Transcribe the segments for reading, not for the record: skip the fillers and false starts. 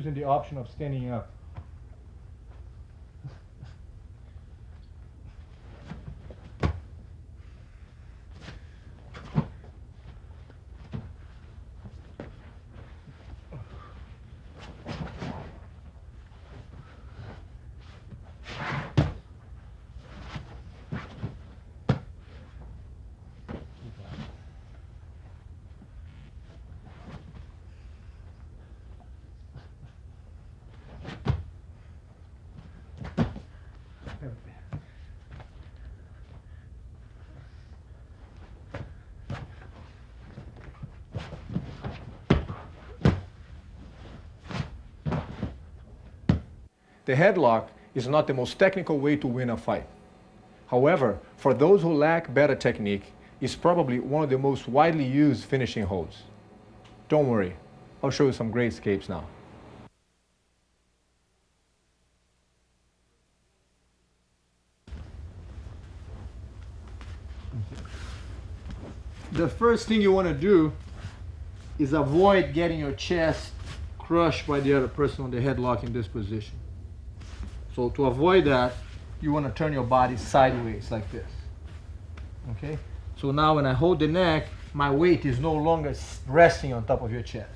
choosing the option of standing up. The headlock is not the most technical way to win a fight. However, for those who lack better technique, it's probably one of the most widely used finishing holds. Don't worry, I'll show you some great escapes now. The first thing you want to do is avoid getting your chest crushed by the other person on the headlock in this position. So to avoid that, you want to turn your body sideways like this. Okay? So now when I hold the neck, my weight is no longer resting on top of your chest.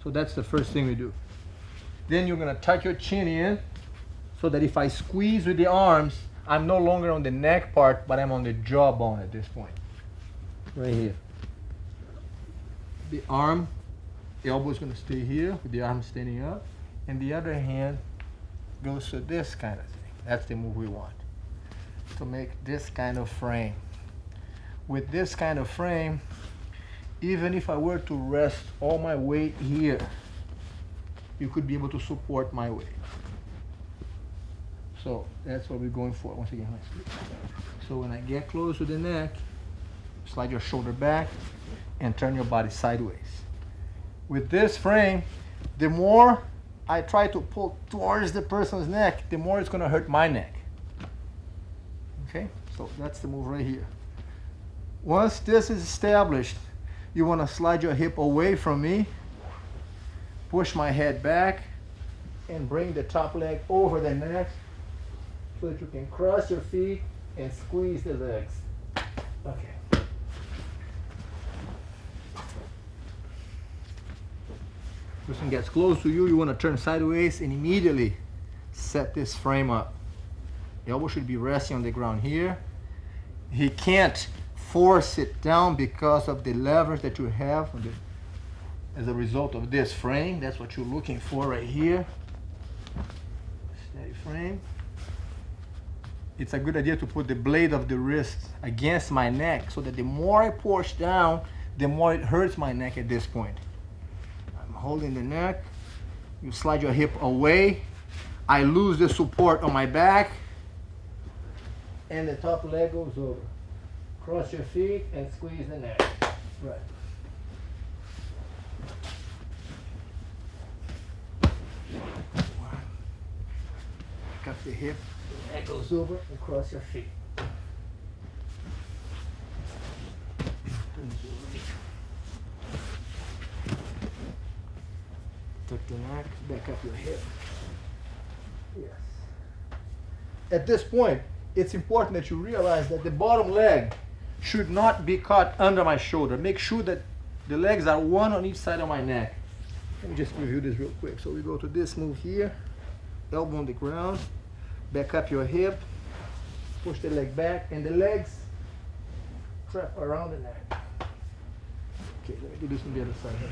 So that's the first thing we do. Then you're going to tuck your chin in so that if I squeeze with the arms, I'm no longer on the neck part, but I'm on the jawbone at this point. Right here. The arm, the elbow is going to stay here with the arm standing up, and the other hand goes to this kind of thing. That's the move we want, to make this kind of frame. With this kind of frame, even if I were to rest all my weight here, you could be able to support my weight. So that's what we're going for. Once again, so when I get close to the neck, slide your shoulder back and turn your body sideways. With this frame, the more I try to pull towards the person's neck, the more it's going to hurt my neck. Okay, so that's the move right here. Once this is established, you want to slide your hip away from me, push my head back, and bring the top leg over the neck so that you can cross your feet and squeeze the legs. Okay. Person gets close to you, you want to turn sideways and immediately set this frame up. The elbow should be resting on the ground here. He can't force it down because of the leverage that you have as a result of this frame. That's what you're looking for right here. Steady frame. It's a good idea to put the blade of the wrist against my neck so that the more I push down, the more it hurts my neck at this point. I'm holding the neck. You slide your hip away. I lose the support on my back. And the top leg goes over. Cross your feet and squeeze the neck. Right. Pick up the hip, the neck goes over, and cross your feet. Tuck the neck, back up your hip. Yes. At this point, it's important that you realize that the bottom leg should not be caught under my shoulder. Make sure that the legs are one on each side of my neck. Let me just review this real quick. So we go to this move here, elbow on the ground, back up your hip, push the leg back, and the legs trap around the neck. Okay, let me do this on the other side here.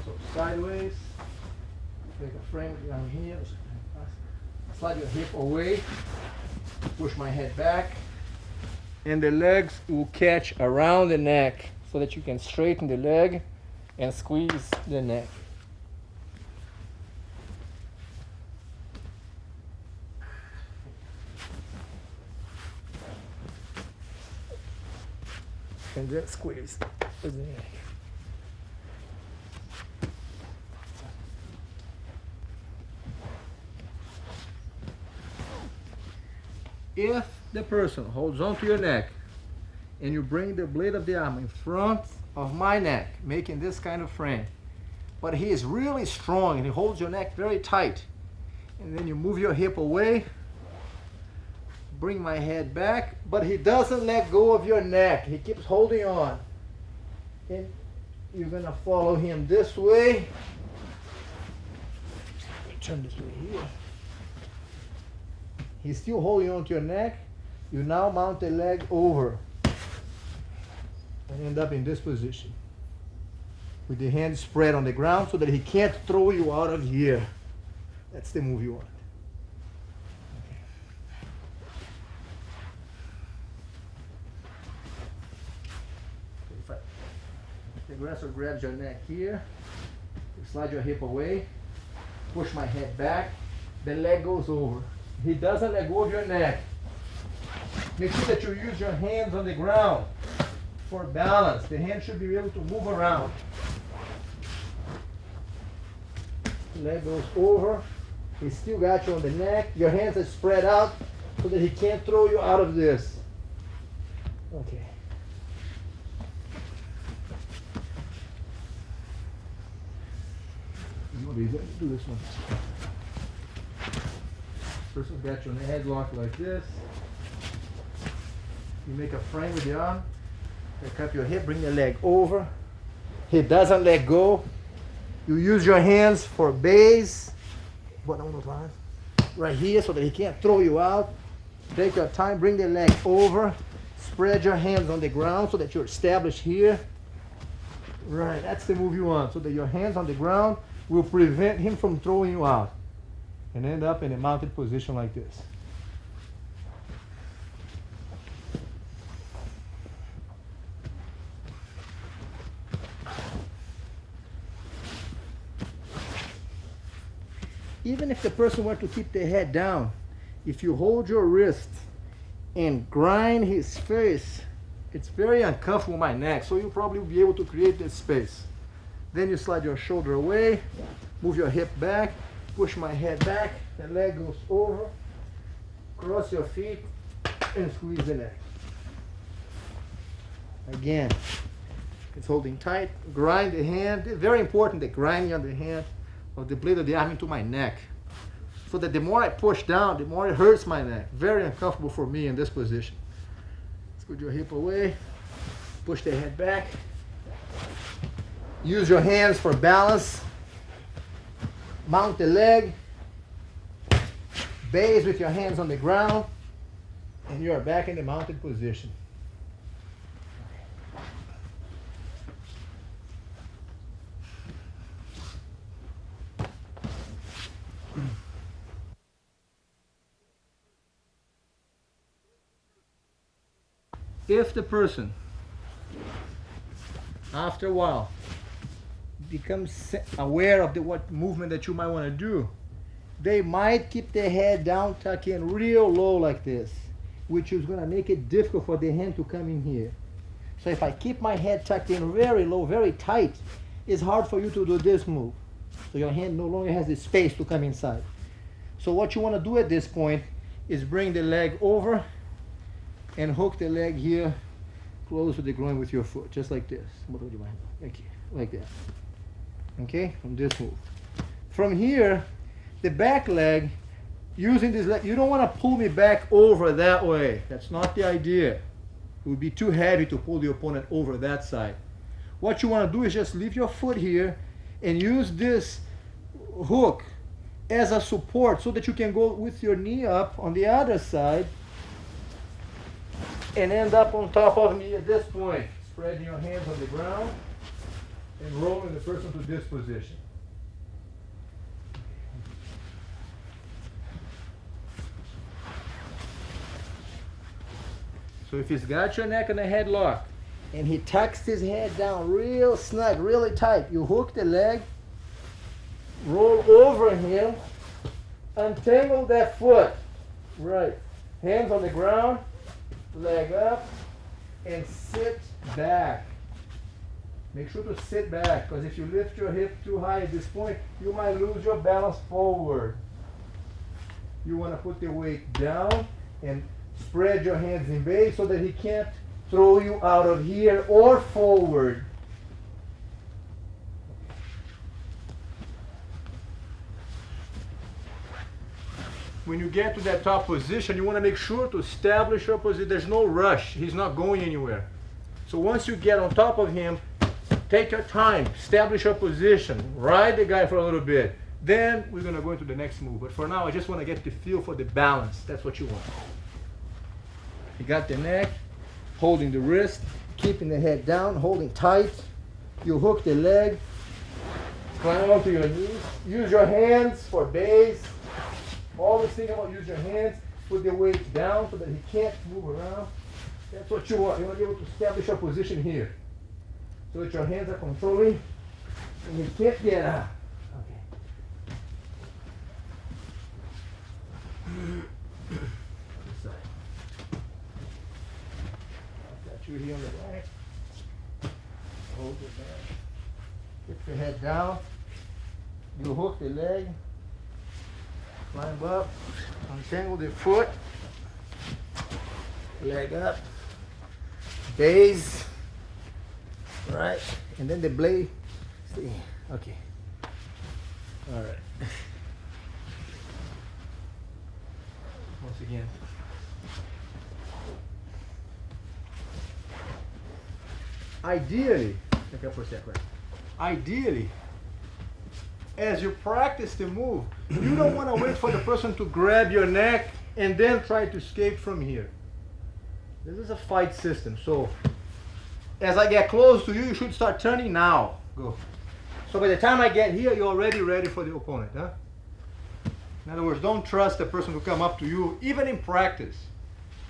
So sideways, make a frame down here. Slide your hip away, push my head back, and the legs will catch around the neck so that you can straighten the leg and squeeze the neck. And then squeeze the neck. If the person holds onto your neck and you bring the blade of the arm in front of my neck, making this kind of frame. But he is really strong and he holds your neck very tight. And then you move your hip away, bring my head back, but he doesn't let go of your neck. He keeps holding on. And you're gonna follow him this way. Turn this way here. He's still holding on to your neck. You now mount the leg over and end up in this position with the hands spread on the ground so that he can't throw you out of here. That's the move you want. If the aggressor grabs your neck here, you slide your hip away, push my head back, the leg goes over. He doesn't let go of your neck. Make sure that you use your hands on the ground for balance. The hand should be able to move around. The leg goes over. He still got you on the neck. Your hands are spread out so that he can't throw you out of this. Okay. Do this one. First one got you on the headlock like this. You make a frame with the arm. Pick up your hip, bring the leg over. He doesn't let go. You use your hands for base. Right here so that he can't throw you out. Take your time, bring the leg over. Spread your hands on the ground so that you're established here. Right, that's the move you want. So that your hands on the ground will prevent him from throwing you out. And end up in a mounted position like this. Even if the person were to keep their head down, if you hold your wrist and grind his face, it's very uncomfortable with my neck, so you'll probably be able to create this space. Then you slide your shoulder away, move your hip back, push my head back, the leg goes over, cross your feet, and squeeze the neck. Again, it's holding tight, grind the hand. It's very important, the grinding on the hand of the blade of the arm into my neck. So that the more I push down, the more it hurts my neck. Very uncomfortable for me in this position. Scoot your hip away, push the head back. Use your hands for balance. Mount the leg. Base with your hands on the ground. And you are back in the mounted position. If the person, after a while, becomes aware of what movement that you might want to do, they might keep their head down, tuck in real low like this, which is going to make it difficult for the hand to come in here. So if I keep my head tucked in very low, very tight, it's hard for you to do this move. So your hand no longer has the space to come inside. So what you want to do at this point is bring the leg over and hook the leg here close to the groin with your foot, just like this. Like that. Okay, from this move. From here, the back leg, using this leg, you don't want to pull me back over that way. That's not the idea. It would be too heavy to pull the opponent over that side. What you want to do is just leave your foot here and use this hook as a support so that you can go with your knee up on the other side and end up on top of me at this point. Spreading your hands on the ground and rolling the person to this position. So if he's got your neck in a headlock and he tucks his head down real snug, really tight, you hook the leg, roll over him, untangle that foot. Right. Hands on the ground, leg up, and sit back. Make sure to sit back, because if you lift your hip too high at this point, you might lose your balance forward. You want to put the weight down and spread your hands in base so that he can't throw you out of here or forward. when you get to that top position, you want to make sure to establish your position. There's no rush. He's not going anywhere. So once you get on top of him, take your time, establish your position, ride the guy for a little bit. Then we're going to go into the next move. But for now, I just want to get the feel for the balance. That's what you want. You got the neck, holding the wrist, keeping the head down, holding tight. You hook the leg, climb onto your knees. Use your hands for base. Always think about use your hands. Put the weight down so that he can't move around. That's what you want. You want to be able to establish your position here. So that your hands are controlling and you can't get out. Okay. Other side. Got you here on the right. Hold it back. Get your head down. You hook the leg. Climb up. Untangle the foot. Leg up. Base. Right. And then the blade. See. Okay. All right. Once again. Ideally, back up for a sec, right? Ideally, as you practice the move, you don't want to wait for the person to grab your neck and then try to escape from here. This is a fight system, so as I get close to you, you should start turning now. Go. So by the time I get here, you're already ready for the opponent, huh? In other words, don't trust the person to come up to you, even in practice.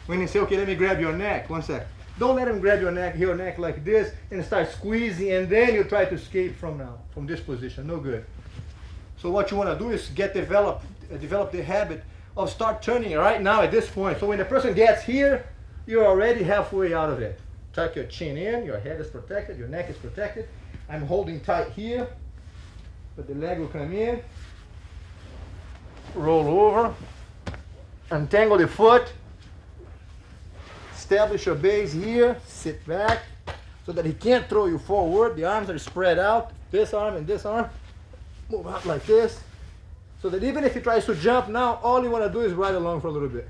When you say, okay, let me grab your neck, one sec. Don't let him grab your neck like this and start squeezing, and then you try to escape from this position. No good. So what you want to do is develop the habit of start turning right now at this point. So when the person gets here, you're already halfway out of it. Tuck your chin in, your head is protected, your neck is protected. I'm holding tight here, but the leg will come in. Roll over, untangle the foot. Establish your base here, sit back so that he can't throw you forward. The arms are spread out, this arm and this arm. Move out like this, so that even if he tries to jump now, all you want to do is ride along for a little bit.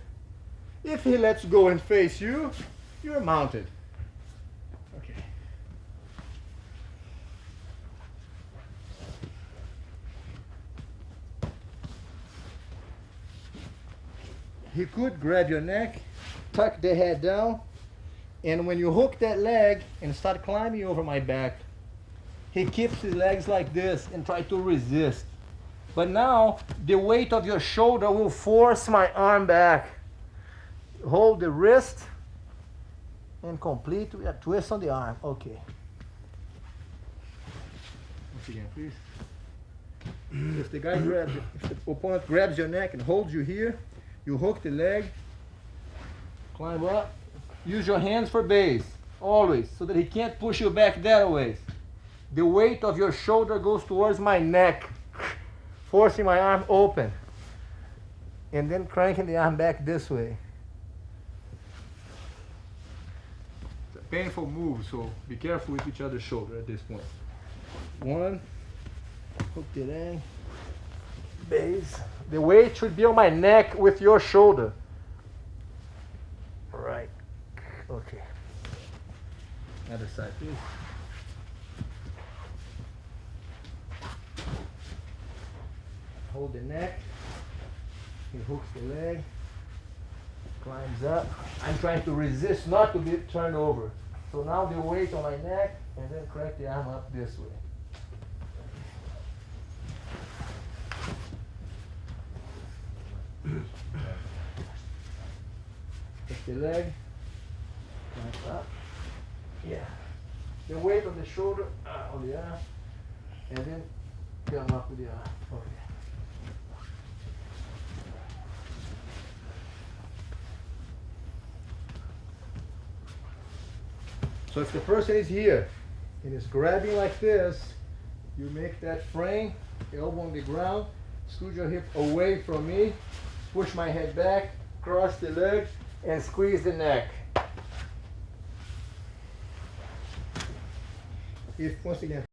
If he lets go and face you, you're mounted. Okay. He could grab your neck, tuck the head down, and when you hook that leg and start climbing over my back, he keeps his legs like this and try to resist. But now the weight of your shoulder will force my arm back. Hold the wrist and complete with a twist on the arm. Okay. Once again, please. If the opponent grabs your neck and holds you here, you hook the leg, climb up, use your hands for base, always, so that he can't push you back that way. The weight of your shoulder goes towards my neck, forcing my arm open, and then cranking the arm back this way. It's a painful move, so be careful with each other's shoulder at this point. One, hook the leg, base. The weight should be on my neck with your shoulder. Right. Okay. Other side, please. Hold the neck. He hooks the leg. Climbs up. I'm trying to resist not to be turned over. So now the weight on my neck, and then crank the arm up this way. Lift the leg, climb up, yeah. The weight on the shoulder, on the arm, and then come up with the arm. Okay. So if the person is here and is grabbing like this, you make that frame, elbow on the ground, scoot your hip away from me, push my head back, cross the leg, and squeeze the neck. Once again,